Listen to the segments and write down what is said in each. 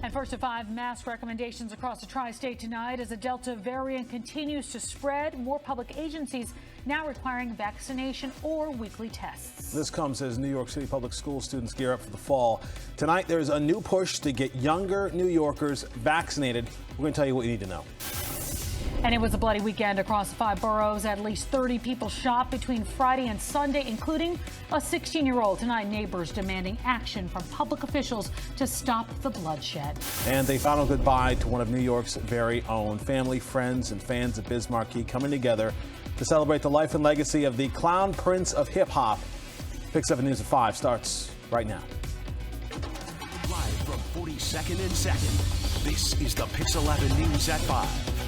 And first to 5, mask recommendations across the tri-state tonight as the Delta variant continues to spread. More public agencies now requiring vaccination or weekly tests. This comes as New York City public school students gear up for the fall. Tonight, there's a new push to get younger New Yorkers vaccinated. We're going to tell you what you need to know. And it was a bloody weekend across the 5 boroughs. At least 30 people shot between Friday and Sunday, including a 16-year-old. Tonight, neighbors demanding action from public officials to stop the bloodshed. And a final goodbye to one of New York's very own. Family, friends, and fans of Biz Markie coming together to celebrate the life and legacy of the clown prince of hip-hop. PIX11 News at 5 starts right now. Live from 42nd and 2nd, this is the PIX11 News at 5.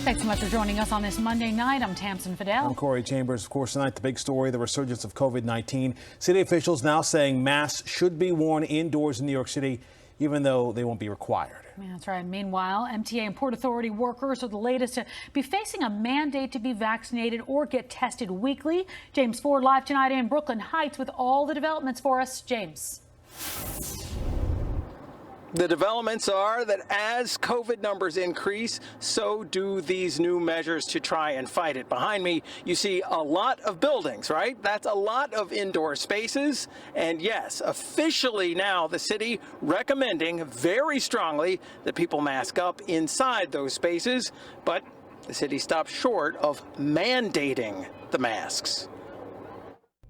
Thanks so much for joining us on this Monday night. I'm Tamsin Fidel. I'm Corey Chambers. Of course, tonight, the big story, the resurgence of COVID-19. City officials now saying masks should be worn indoors in New York City, even though they won't be required. Yeah, that's right. Meanwhile, MTA and Port Authority workers are the latest to be facing a mandate to be vaccinated or get tested weekly. James Ford live tonight in Brooklyn Heights with all the developments for us. James. The developments are that as COVID numbers increase, so do these new measures to try and fight it. Behind me, you see a lot of buildings, right? That's a lot of indoor spaces. And yes, officially now the city recommending very strongly that people mask up inside those spaces. But the city stopped short of mandating the masks.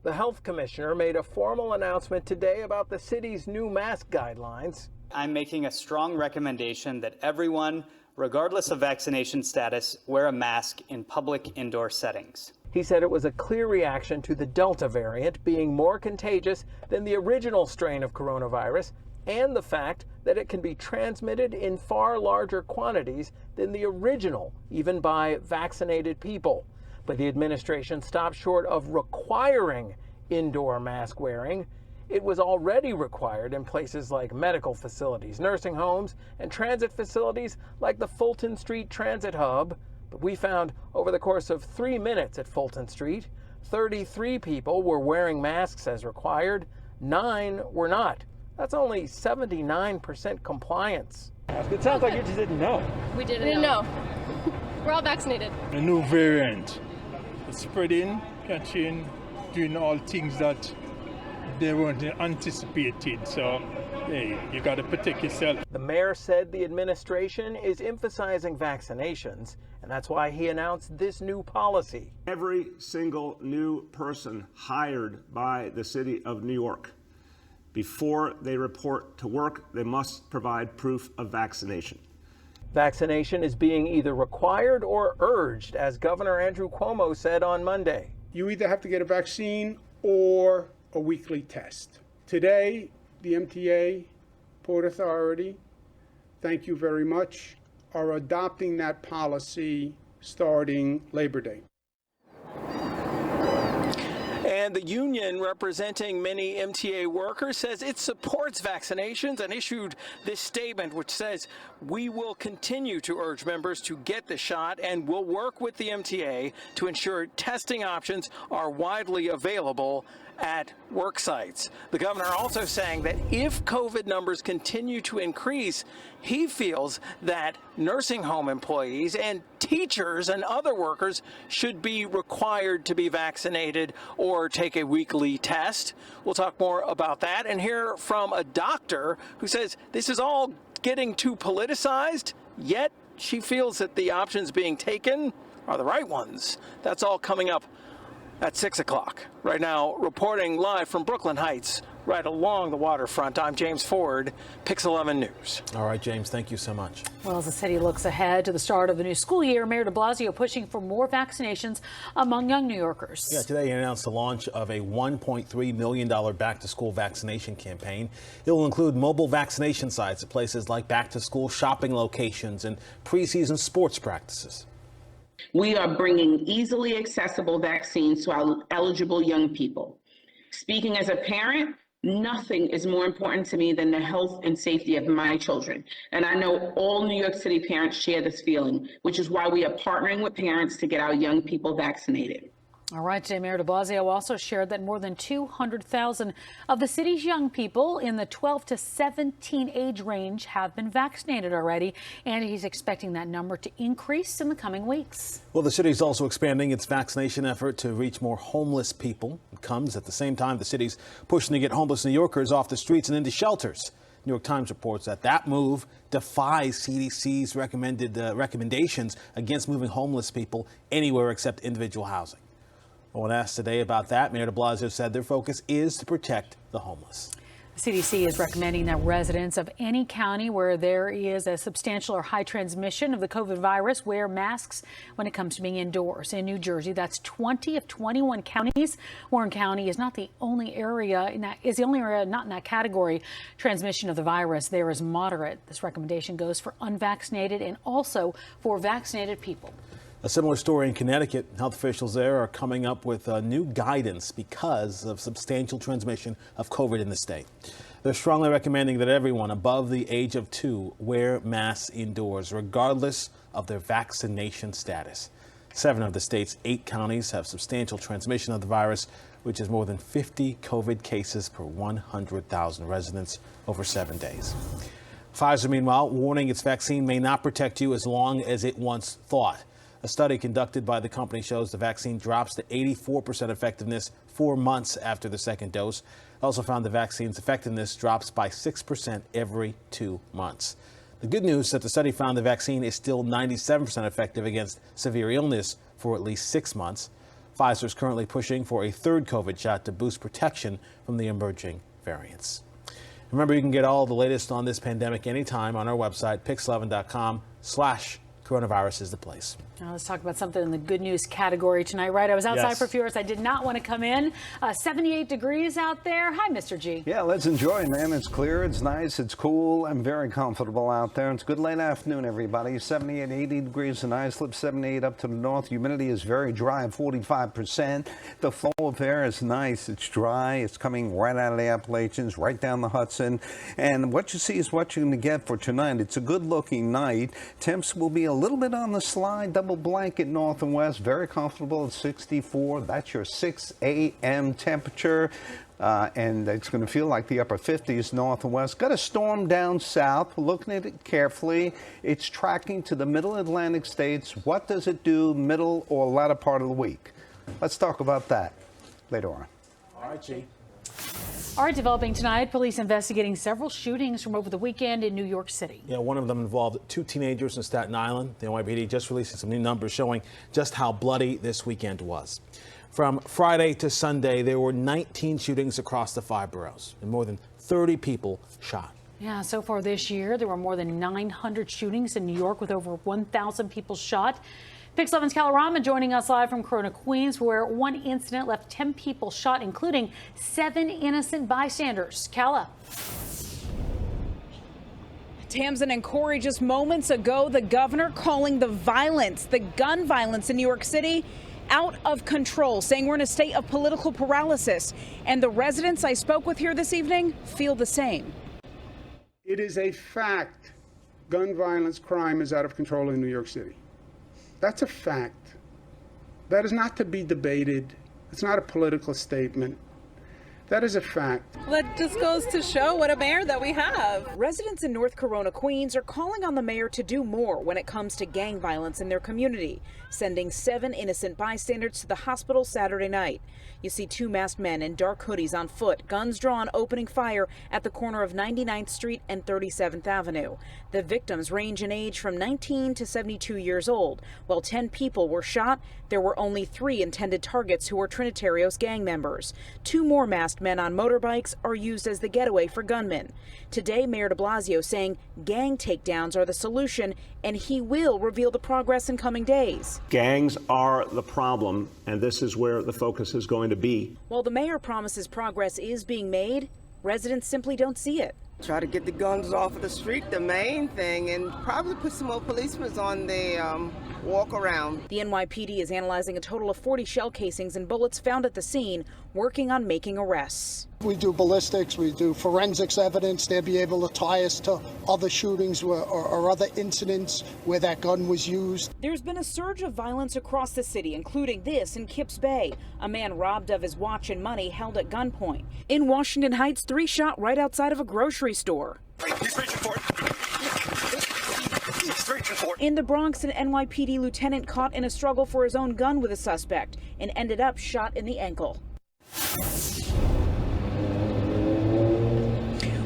The health commissioner made a formal announcement today about the city's new mask guidelines. I'm making a strong recommendation that everyone, regardless of vaccination status, wear a mask in public indoor settings. He said it was a clear reaction to the Delta variant being more contagious than the original strain of coronavirus and the fact that it can be transmitted in far larger quantities than the original, even by vaccinated people. But the administration stopped short of requiring indoor mask wearing. It was already required in places like medical facilities, nursing homes, and transit facilities like the Fulton Street Transit Hub. But we found over the course of 3 minutes at Fulton Street, 33 people were wearing masks as required, 9 were not. That's only 79% compliance. It sounds like you just didn't know. We didn't know. We're all vaccinated. A new variant. It's spreading, catching, doing all things that they weren't anticipated, so hey, you got to protect yourself. The mayor said the administration is emphasizing vaccinations, and that's why he announced this new policy. Every single new person hired by the city of New York, before they report to work, they must provide proof of vaccination. Vaccination is being either required or urged, as Governor Andrew Cuomo said on Monday. You either have to get a vaccine or a weekly test. Today, the MTA, Port Authority, thank you very much, are adopting that policy starting Labor Day. And the union representing many MTA workers says it supports vaccinations and issued this statement which says we will continue to urge members to get the shot and will work with the MTA to ensure testing options are widely available at work sites. The governor also saying that if COVID numbers continue to increase, he feels that nursing home employees and teachers and other workers should be required to be vaccinated or take a weekly test. We'll talk more about that and hear from a doctor who says this is all getting too politicized, yet she feels that the options being taken are the right ones. That's all coming up at 6 o'clock. Right now, reporting live from Brooklyn Heights, right along the waterfront, I'm James Ford, PIX11 News. All right, James, thank you so much. Well, as the city looks ahead to the start of the new school year, Mayor de Blasio pushing for more vaccinations among young New Yorkers. Yeah, today he announced the launch of a $1.3 million back-to-school vaccination campaign. It will include mobile vaccination sites at places like back-to-school shopping locations and preseason sports practices. We are bringing easily accessible vaccines to our eligible young people. Speaking as a parent, nothing is more important to me than the health and safety of my children. And I know all New York City parents share this feeling, which is why we are partnering with parents to get our young people vaccinated. All right, today Mayor de Blasio also shared that more than 200,000 of the city's young people in the 12 to 17 age range have been vaccinated already, and he's expecting that number to increase in the coming weeks. Well, the city is also expanding its vaccination effort to reach more homeless people. It comes at the same time the city's pushing to get homeless New Yorkers off the streets and into shelters. New York Times reports that move defies CDC's recommendations against moving homeless people anywhere except individual housing. When asked today about that, Mayor de Blasio said their focus is to protect the homeless. The CDC is recommending that residents of any county where there is a substantial or high transmission of the COVID virus wear masks when it comes to being indoors. In New Jersey, that's 20 of 21 counties. Warren County is not the only area not in that category. Transmission of the virus there is moderate. This recommendation goes for unvaccinated and also for vaccinated people. A similar story in Connecticut. Health officials there are coming up with new guidance because of substantial transmission of COVID in the state. They're strongly recommending that everyone above the age of 2 wear masks indoors, regardless of their vaccination status. 7 of the state's 8 counties have substantial transmission of the virus, which is more than 50 COVID cases per 100,000 residents over 7 days. Pfizer, meanwhile, warning its vaccine may not protect you as long as it once thought. A study conducted by the company shows the vaccine drops to 84% effectiveness 4 months after the second dose. Also found the vaccine's effectiveness drops by 6% every 2 months. The good news is that the study found the vaccine is still 97% effective against severe illness for at least 6 months. Pfizer is currently pushing for a third COVID shot to boost protection from the emerging variants. Remember, you can get all the latest on this pandemic anytime on our website, PIX11.com/coronavirus is the place. Now let's talk about something in the good news category tonight, right? I was outside for a few hours. I did not want to come in. 78 degrees out there. Hi, Mr. G. Yeah, let's enjoy it, man. It's clear, it's nice, it's cool. I'm very comfortable out there. It's good late afternoon, everybody. 78, 80 degrees tonight. Slip 78 up to the north. Humidity is very dry, 45%. The flow of air is nice. It's dry. It's coming right out of the Appalachians, right down the Hudson. And what you see is what you're going to get for tonight. It's a good-looking night. Temps will be a little bit on the slide. Double blanket north and west, very comfortable at 64. That's your 6 a.m. temperature. And it's going to feel like the upper 50s north and west. Got a storm down south. We're looking at it carefully. It's tracking to the middle Atlantic states. What does it do middle or latter part of the week? Let's talk about that later on. All right, G. All right, developing tonight, police investigating several shootings from over the weekend in New York City. Yeah, one of them involved 2 teenagers in Staten Island. The NYPD just releasing some new numbers showing just how bloody this weekend was. From Friday to Sunday, there were 19 shootings across the 5 boroughs and more than 30 people shot. Yeah, so far this year, there were more than 900 shootings in New York with over 1,000 people shot. PIX11's Kala Rahman joining us live from Corona, Queens, where one incident left 10 people shot, including 7 innocent bystanders. Kala. Tamsin and Corey, just moments ago, the governor calling the gun violence in New York City, out of control, saying we're in a state of political paralysis. And the residents I spoke with here this evening feel the same. It is a fact. Gun violence crime is out of control in New York City. That's a fact. That is not to be debated. It's not a political statement. That is a fact. That just goes to show what a mayor that we have. Residents in North Corona, Queens are calling on the mayor to do more when it comes to gang violence in their community, sending 7 innocent bystanders to the hospital Saturday night. You see 2 masked men in dark hoodies on foot, guns drawn, opening fire at the corner of 99th Street and 37th Avenue. The victims range in age from 19 to 72 years old. While 10 people were shot, there were only 3 intended targets who were Trinitarios gang members. 2 more masked men on motorbikes are used as the getaway for gunmen. Today, Mayor de Blasio saying gang takedowns are the solution, and he will reveal the progress in coming days. Gangs are the problem, and this is where the focus is going to be. While the mayor promises progress is being made, residents simply don't see it. Try to get the guns off of the street, the main thing, and probably put some more policemen on the walk around. The NYPD is analyzing a total of 40 shell casings and bullets found at the scene. working on making arrests. We do ballistics, we do forensics evidence. They'll be able to tie us to other shootings or other incidents where that gun was used. There's been a surge of violence across the city, including this in Kips Bay. A man robbed of his watch and money held at gunpoint. In Washington Heights, 3 shot right outside of a grocery store. He's reaching for it. He's reaching for it. In the Bronx, an NYPD lieutenant caught in a struggle for his own gun with a suspect and ended up shot in the ankle.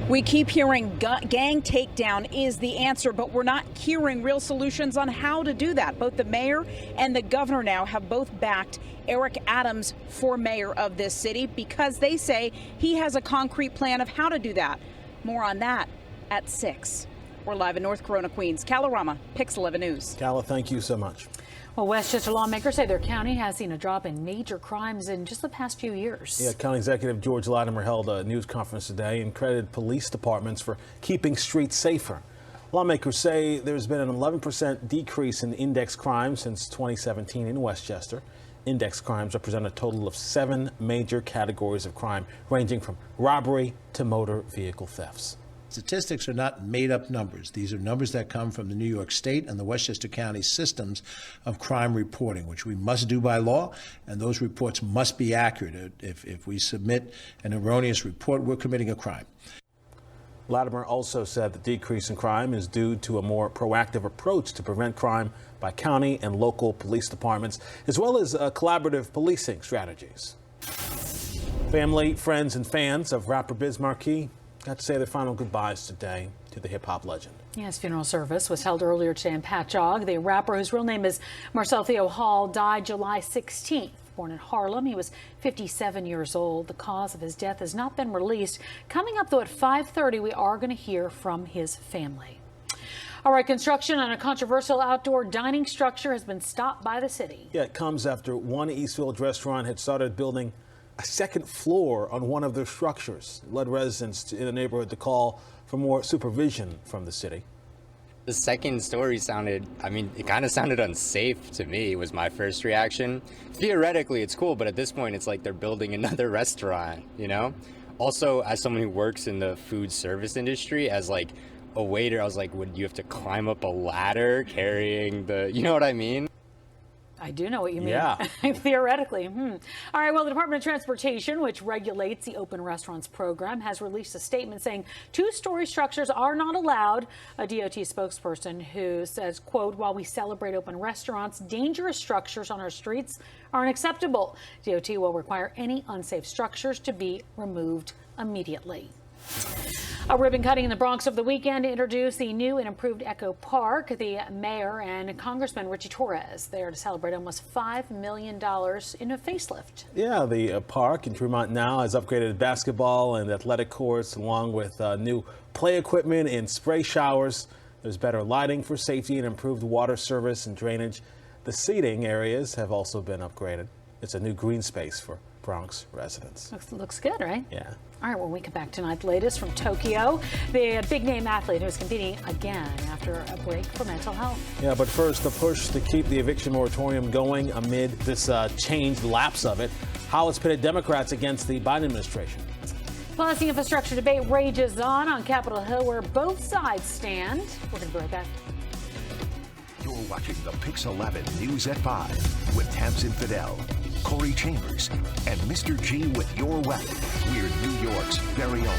We keep hearing gang takedown is the answer, but we're not hearing real solutions on how to do that. Both the mayor and the governor now have both backed Eric Adams for mayor of this city because they say he has a concrete plan of how to do that. More on that at 6. We're live in North Corona, Queens. Calorama, PIX11 News. Calla, thank you so much. Well, Westchester lawmakers say their county has seen a drop in major crimes in just the past few years. Yeah, County Executive George Latimer held a news conference today and credited police departments for keeping streets safer. Lawmakers say there's been an 11% decrease in index crime since 2017 in Westchester. Index crimes represent a total of 7 major categories of crime, ranging from robbery to motor vehicle thefts. Statistics are not made-up numbers. These are numbers that come from the New York State and the Westchester County systems of crime reporting, which we must do by law, and those reports must be accurate. If we submit an erroneous report, we're committing a crime. Latimer also said the decrease in crime is due to a more proactive approach to prevent crime by county and local police departments, as well as collaborative policing strategies. Family, friends, and fans of rapper Biz Markie got to say their final goodbyes today to the hip-hop legend. His funeral service was held earlier today in Patchogue. The rapper, whose real name is Marcel Theo Hall, died July 16th. Born in Harlem, he was 57 years old. The cause of his death has not been released. Coming up, though, at 5:30, we are going to hear from his family. All right, construction on a controversial outdoor dining structure has been stopped by the city. Yeah, it comes after one East Village restaurant had started building a second floor on one of their structures. It led residents in the neighborhood to call for more supervision from the city. The second story sounded, it kind of sounded unsafe to me, was my first reaction. Theoretically, it's cool, but at this point, it's like they're building another restaurant, you know? Also, as someone who works in the food service industry, as like a waiter, I was like, would you have to climb up a ladder carrying the, you know what I mean? I do know what you mean. Yeah. Theoretically. All right, well, the Department of Transportation, which regulates the open restaurants program, has released a statement saying 2-story structures are not allowed. A DOT spokesperson who says, quote, while we celebrate open restaurants, dangerous structures on our streets are unacceptable. DOT will require any unsafe structures to be removed immediately. A ribbon cutting in the Bronx over the weekend to introduce the new and improved Echo Park. The mayor and Congressman Richie Torres there to celebrate almost $5 million in a facelift. Yeah, the park in Tremont now has upgraded basketball and athletic courts, along with new play equipment and spray showers. There's better lighting for safety and improved water service and drainage. The seating areas have also been upgraded. It's a new green space for Bronx residents. Looks good, right? Yeah. All right, when we come back tonight, the latest from Tokyo, the big-name athlete who is competing again after a break for mental health. Yeah, but first, the push to keep the eviction moratorium going amid this changed lapse of it. How it's pitted Democrats against the Biden administration. Plus, the infrastructure debate rages on Capitol Hill, where both sides stand. We're going to be right back. You're watching the PIX11 News at 5 with Tamsin Fidel, Corey Chambers, and Mr. G with your weapon. We're New York's very own